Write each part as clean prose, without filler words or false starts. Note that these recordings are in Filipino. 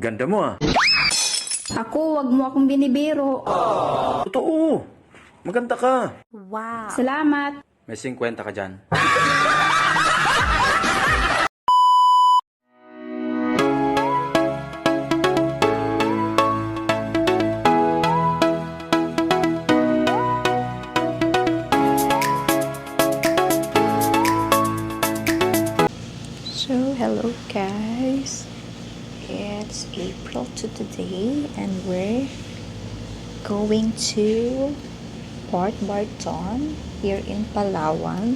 Ganda mo ah. Ako, wag mo akong binibiro. Totoo. Maganda ka. Salamat. May 50 ka dyan. So, hello guys. It's April to today and we're going to Port Barton here in Palawan.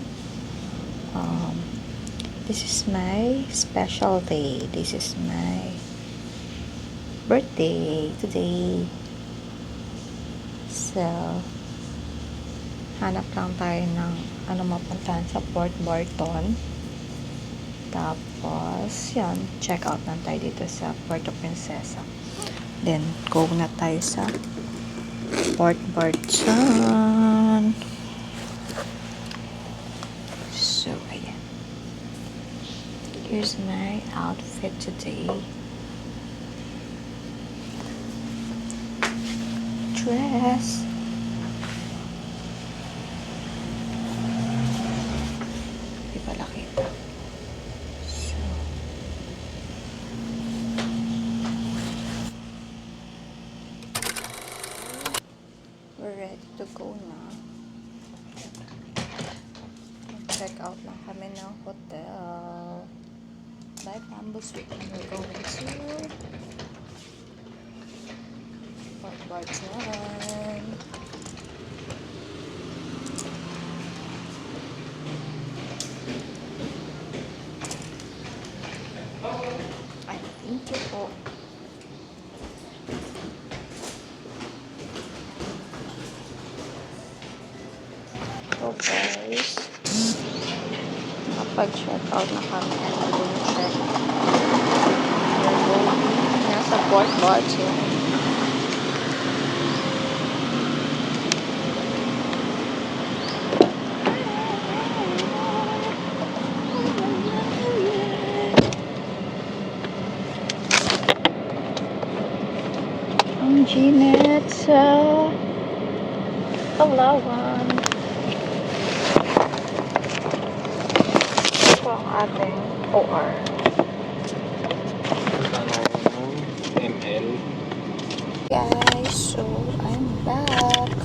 This is my special day. This is my birthday today. So, hanap lang tayo ng mapuntahan sa Port Barton. Tapos, yan, check out na tayo dito sa Puerto Princesa. Then, go na tayo sa Port Barton. So, ayan. Here's my outfit today. Dress. Di pala kita. We're ready to go na. Check out lang kami ng hotel. By Bamboo Suite. And we're going to Port Barton. Ay, thank you po. So guys, kapag-check out na kami, check. We're going nasa Port Barton. Ang Gnet sa Palawan. Ito ang ating OR. ML. Guys, so I'm back.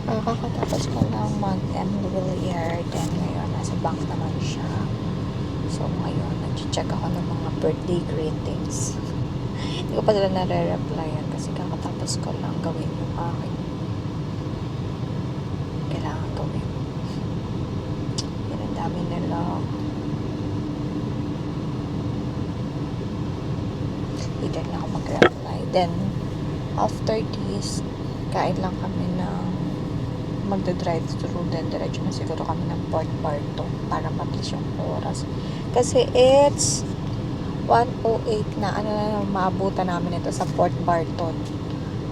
Kakatapos ko lang mag-MWR. Then ngayon, nasa bank naman siya. So ngayon, nag-check ako ng mga birthday greetings. Hindi ko pa sila nare-replyan kasi kakatapos ko lang gawin yung aking kailangan gawin. Yan ang dami nila. Either na ako mag-reply. Then, after this, kain lang kami ng magda-drive through. Then, diretso na siguro kami ng Port Barton para mabilis yung oras. Kasi it's 1:08 na. Maabutan namin ito sa Port Barton.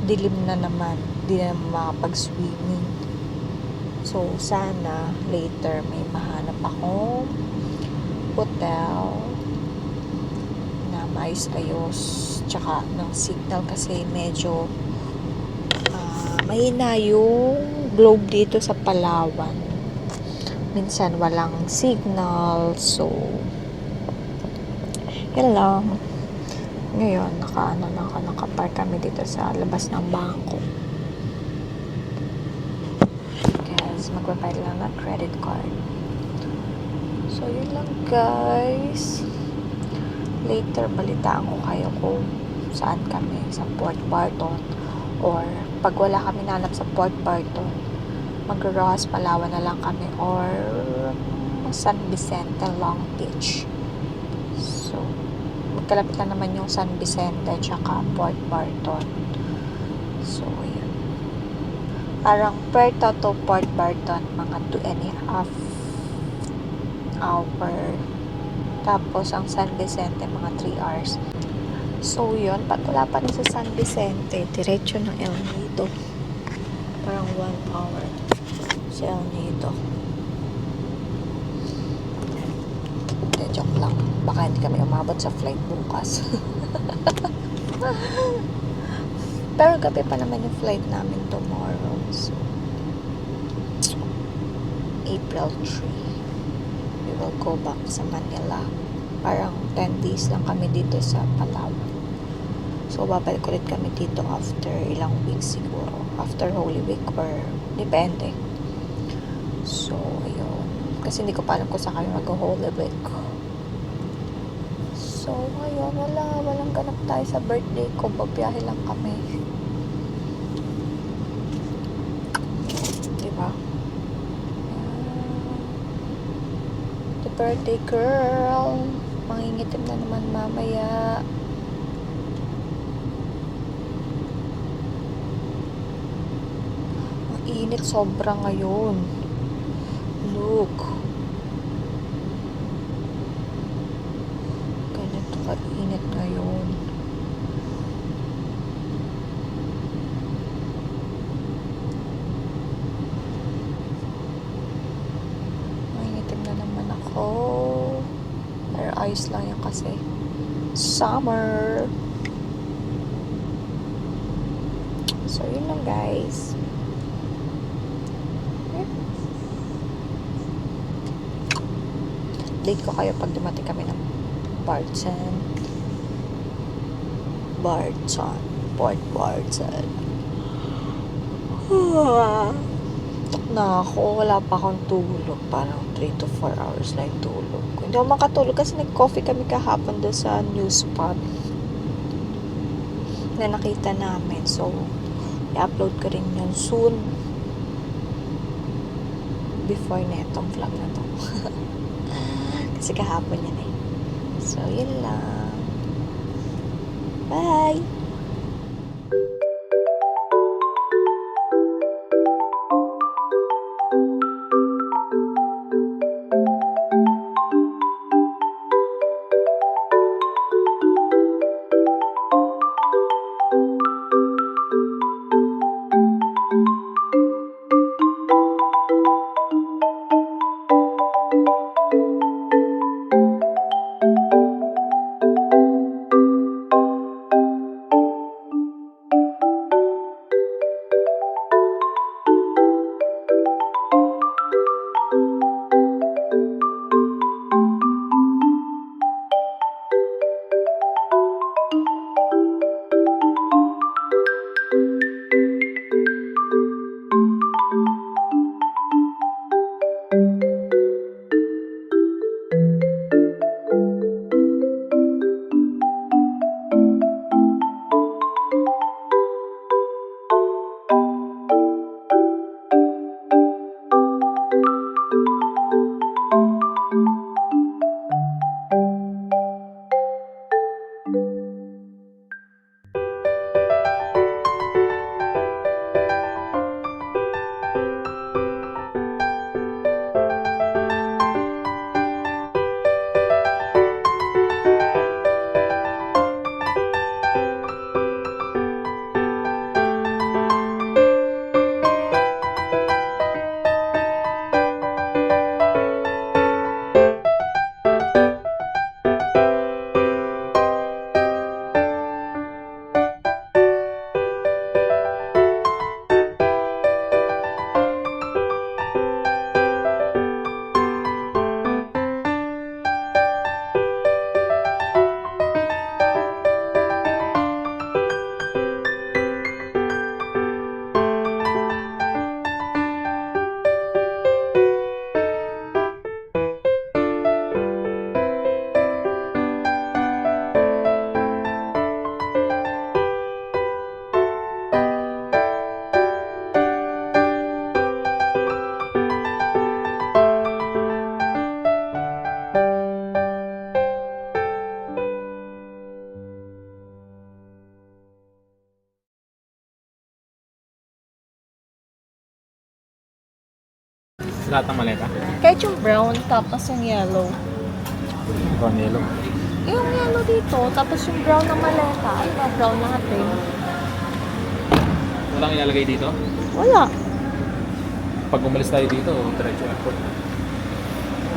Dilim na naman. Di na makapag-swimming. So, sana later may mahanap akong hotel na maayos-ayos tsaka ng signal kasi medyo mahina yung globe dito sa Palawan. Minsan walang signal, so yan lang. Ngayon, nakapark kami dito sa labas ng bangko. Guys, magbabayad lang ng credit card. So, yun lang guys. Later, balitaan ko kayo kung saan kami sa Port Barton. Or, pag wala kami nanap sa Port Barton, mag-Rojas, Palawan na lang kami. Or, San Vicente, Long Beach. So, magkalapit lang naman yung San Vicente tsaka Port Barton. So, yun. Parang Puerto to Port Barton, mga 2.5 hour. Tapos, ang San Vicente, mga 3 hours. So, yun. Pag wala pa rin sa San Vicente, diretso ng El Nido. Parang 1 hour sa El Nido. Joke lang. baka hindi kami umabot sa flight bukas. Pero gabi pa naman yung flight namin tomorrow. So, April 3. We will go back sa Manila. Parang 10 days lang kami dito sa Palawan. So, babalik ulit kami dito after ilang weeks siguro. After Holy Week or depende. So, ayun. Kasi hindi ko pa alam kung saan kami mag-Holy Week. So, ayun. Walang ganap tayo sa birthday ko. Babiyahe lang kami. Diba? The birthday girl. Mangingitim na naman mamaya. Ang init sobra ngayon. Look. Ganito ka-init ngayon. Mangingitim na naman ako. Pero ayos lang yan kasi summer. So, yun lang guys. Update ko kayo pag dumating kami ng Barton. Port Barton. Tok na ako. Wala pa akong tulog. Parang 3 to 4 hours na yung tulog. Hindi ako makatulog kasi nag-coffee kami kahapon doon sa new spot na nakita namin. So, i-upload ko rin yun soon. Before na itong vlog na to. Kasi kahapon yan eh. So, yun lang. Bye! Lahat ng maleta. Kahit yung brown, tapos yung yellow. Vanilo. Yung yellow dito, tapos yung brown na maleta. Ay, na brown natin. Walang ilalagay dito? Wala. Pag umalis tayo dito, diretso airport.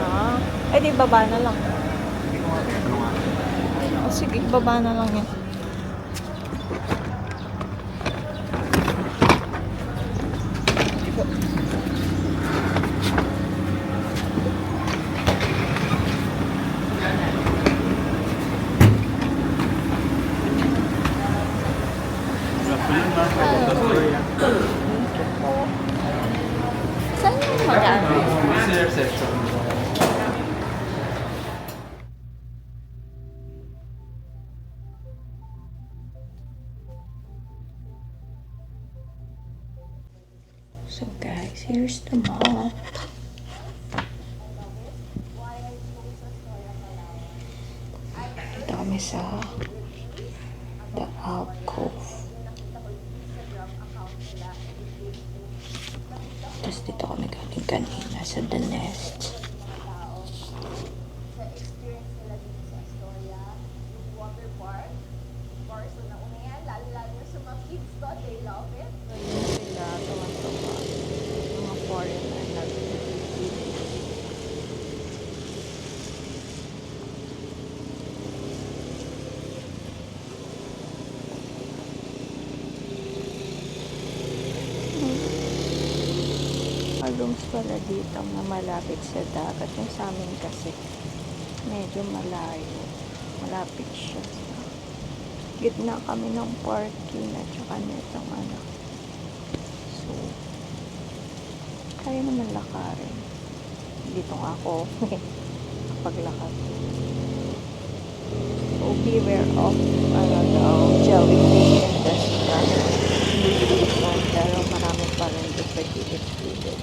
Ah. Eh, di baba na lang. Ano nga? O sige, baba na lang yan. Saan yung mag-ano? Senior section. So guys, here's the map. Dito kami sa The Alcove. Tapos dito kami galing kanina sa The Nest. Ayun sila, tuwan-tuwa. Mga foreigner na rooms pala dito na malapit sa dagat. Yung sa amin kasi medyo malayo. Malapit siya sa gitna kami ng parking at saka netong ano. So, kaya naman lakarin. Dito nga ako paglakad. So, beware of jellyfish and dust. Pero marami pa rin dito sa gilid-gilid.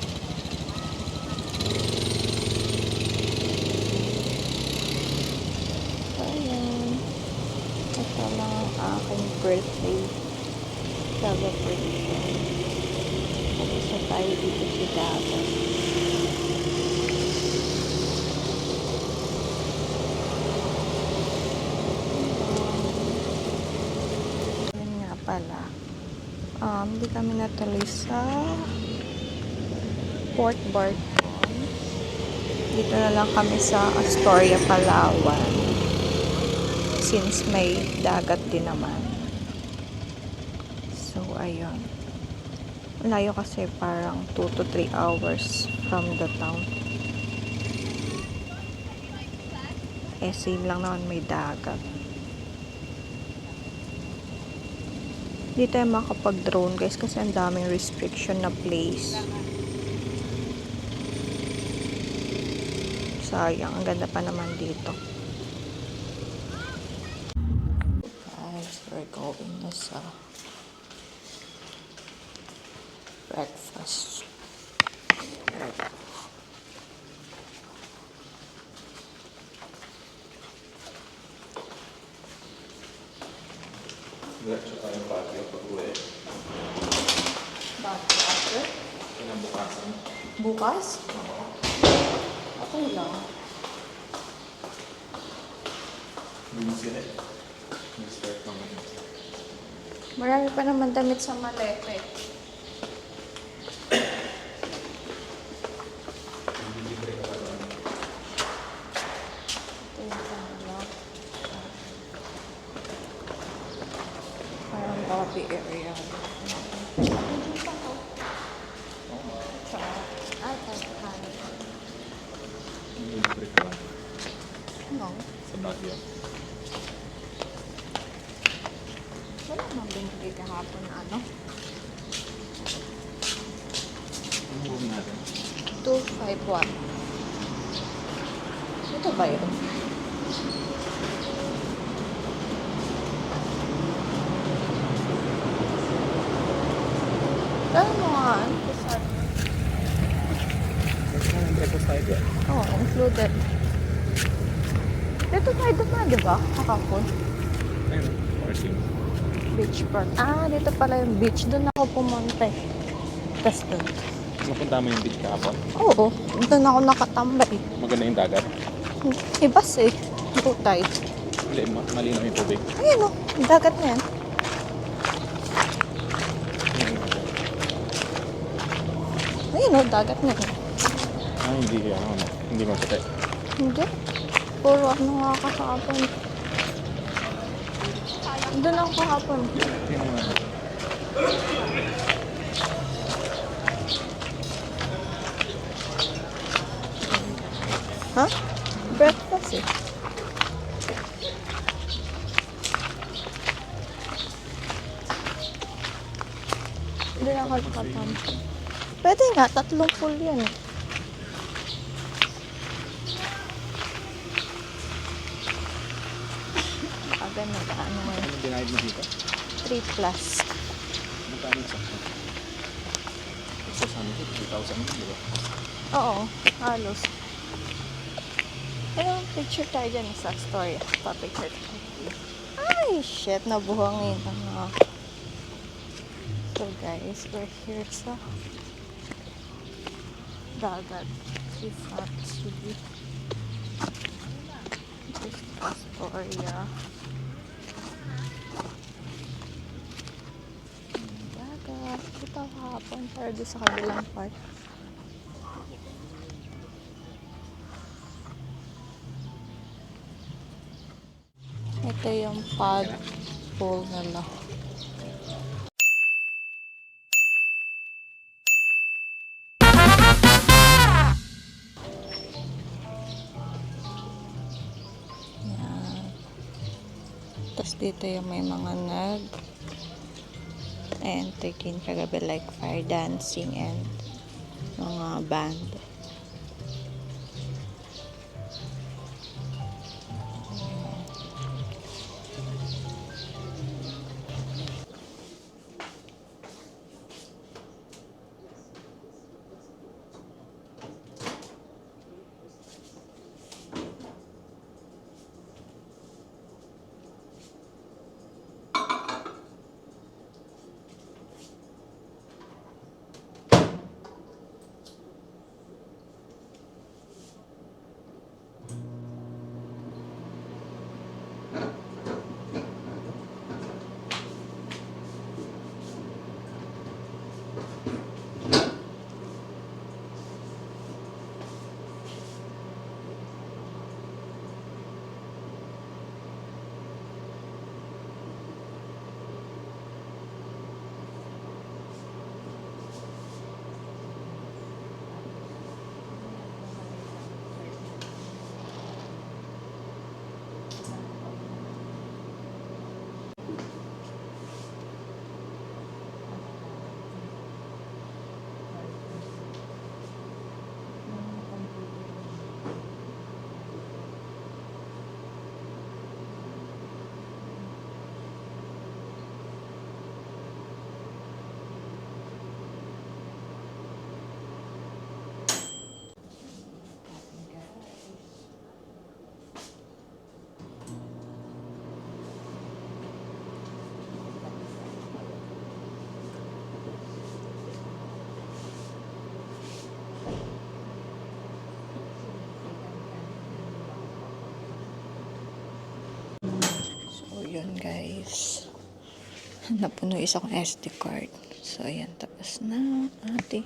So, ayan. Ito lang ang aking birthday celebration. Isa tayo dito sa dagat. Ayan nga pala. Hindi kami natuloy sa Port Barton. Dito na lang kami sa Astoria, Palawan. Since may dagat din naman. So, ayun. Layo kasi parang 2 to 3 hours from the town. Same lang naman may dagat. Di tayo makapag-drone guys kasi ang daming restriction na place. Sayang, ang ganda pa naman dito. Guys, we're going na sa breakfast. Diretso tayo patio pag-uwi. Bakit after? Kinabukasan. Bukas? Okay lang. Binisire. Nag-start naman. Marami pa naman damit sa malete. Libre ka pa doon. Ito yung ano. Parang lobby area. Libre ka lang. No? Sa Baguio. Wala nang binigay kahapon na ano. Ang room natin. 251. Ito ba yun? Dahil mo nga, ano ko sa... Breakfast tayo dyan. Oo, included. Dito tayo dumaan, di ba? Kakapon. Ayun. Parking. Beach park. Ah, dito pala yung beach. Doon ako pumunta eh. Tapos doon. Napunta mo yung beach kahapon. Oo, doon ako nakatambay. Maganda yung dagat. Ibas eh. Butay. Hindi, malinaw yung tubig. Ayun o, dagat na yan. Ayun o, dagat na yan. Ah, hindi. Hindi maputi. Hindi. Puro ano nga kahapon. Doon ako kahapon. Tingnan mo nga. Ha? Breakfast eh. Doon ako kahapon. Pwede nga, 3 full yan eh. Aga na ba? Ano nga? Anong binayad mo dito? 3 plus. Magkano yung sakto? Isa sa amin, 3,000 di ba? Oo, halos. Pero picture tayo dyan sa story. Pa-picture tayo. Ay, shit. Nabuhangin. So guys, we're here sa dagat. Front City. This is Astoria. Dagat. Kita ko hapon. Para doon sa kabilang part. Ito yung pad pool nila. Yan. Tapos dito yung may mga nag-entertain kagabi like fire dancing and mga band. Yun guys, napuno isa kong SD card. So ayan, tapos na ating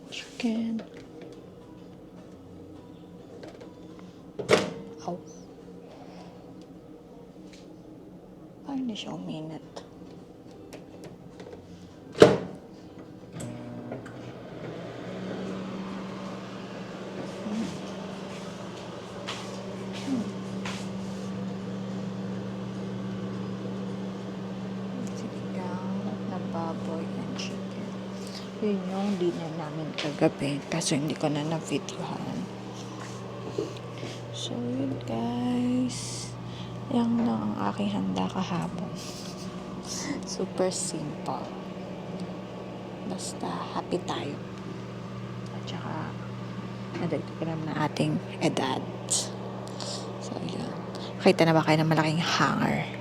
chicken. Ow, paano na siya uminit? Baboy and chicken. Yun yung dinner namin kagabi. Kaso hindi ko na na-videohan. So yun guys. Yan lang ang aking handa kahapon. Super simple. Basta happy tayo. At saka nadagdagan na ating edad. So yun. Kita na ba kayo ng malaking hanger?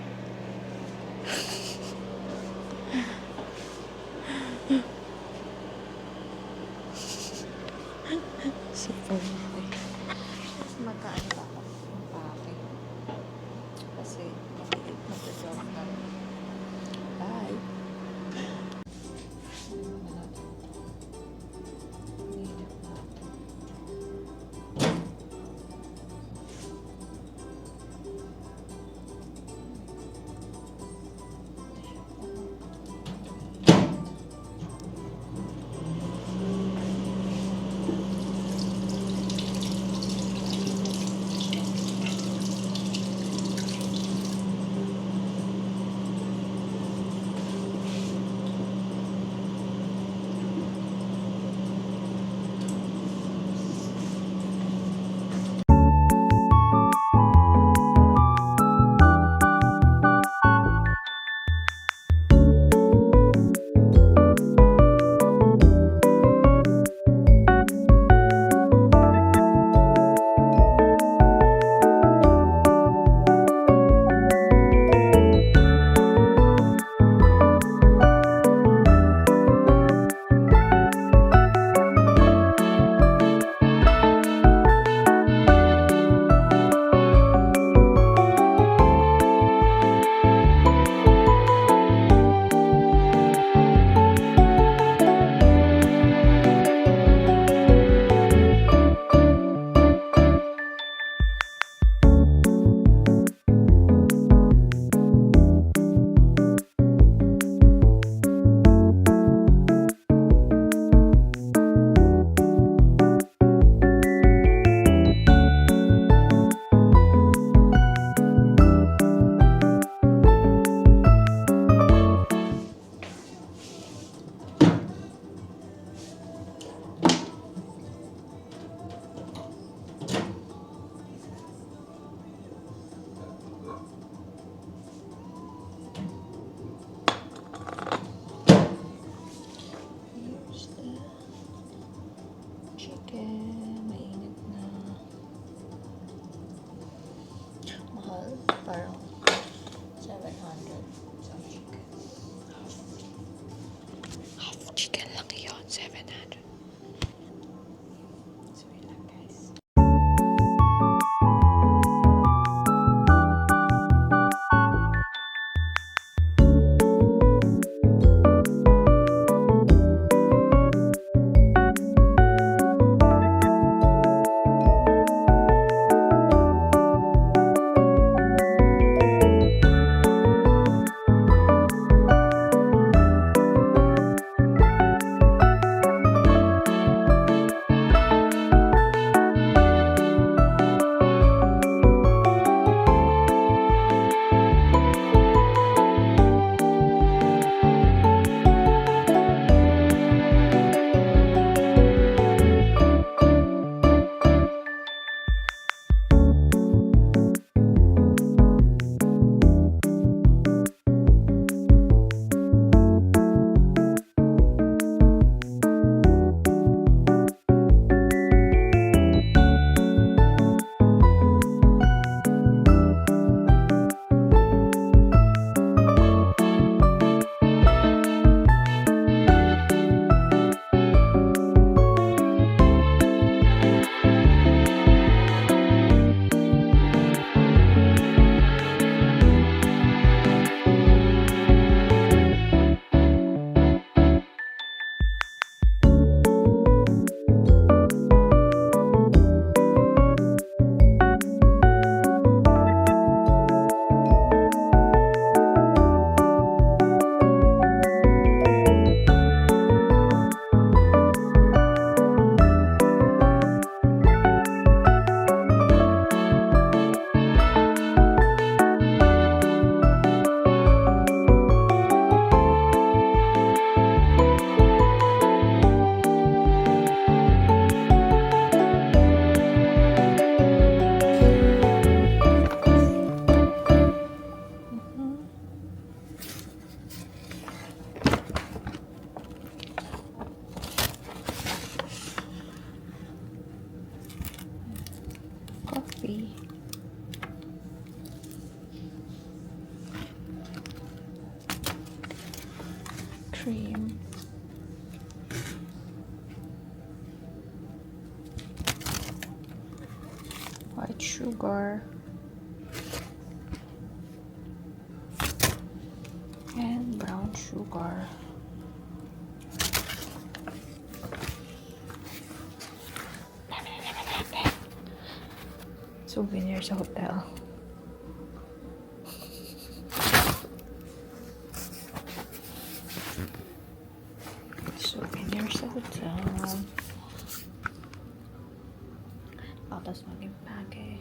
Super magkaan ba ako ng pake? Kasi maliit na job na. Bye! cream. White sugar. And brown sugar. Souvenir sa hotel. Souvenir sa hotel. Tapos mag-impake.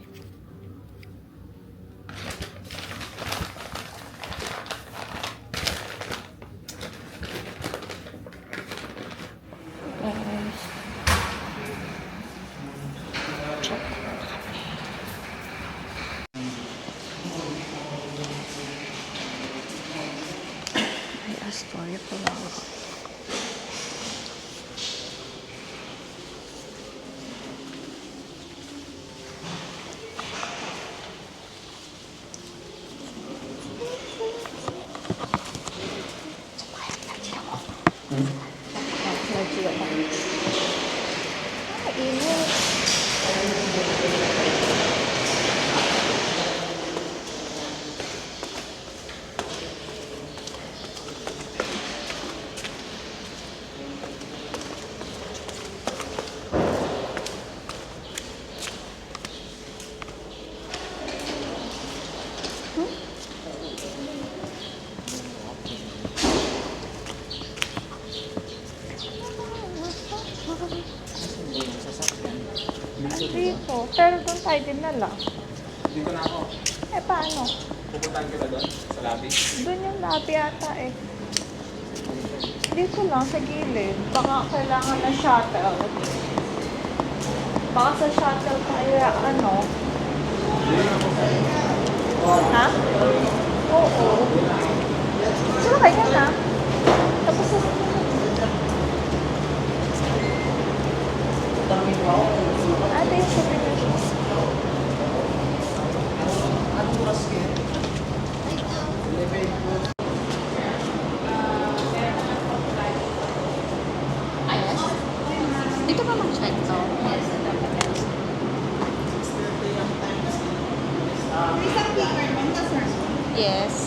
Guys. Check na kami. Ay, Astoria pala ako. Dito. Pero doon tayo din na lang. Dito na ako. Eh, paano? Pupuntahan kita doon sa lobby. Doon yung lobby ata eh. Dito lang, sa gilid. Baka kailangan na shuttle. Baka sa shuttle kaya ano. Ha? Oo. Sino kaya na? Tapos sa... Ate yung souvenir shop. Dito ba mag-check to? Yes.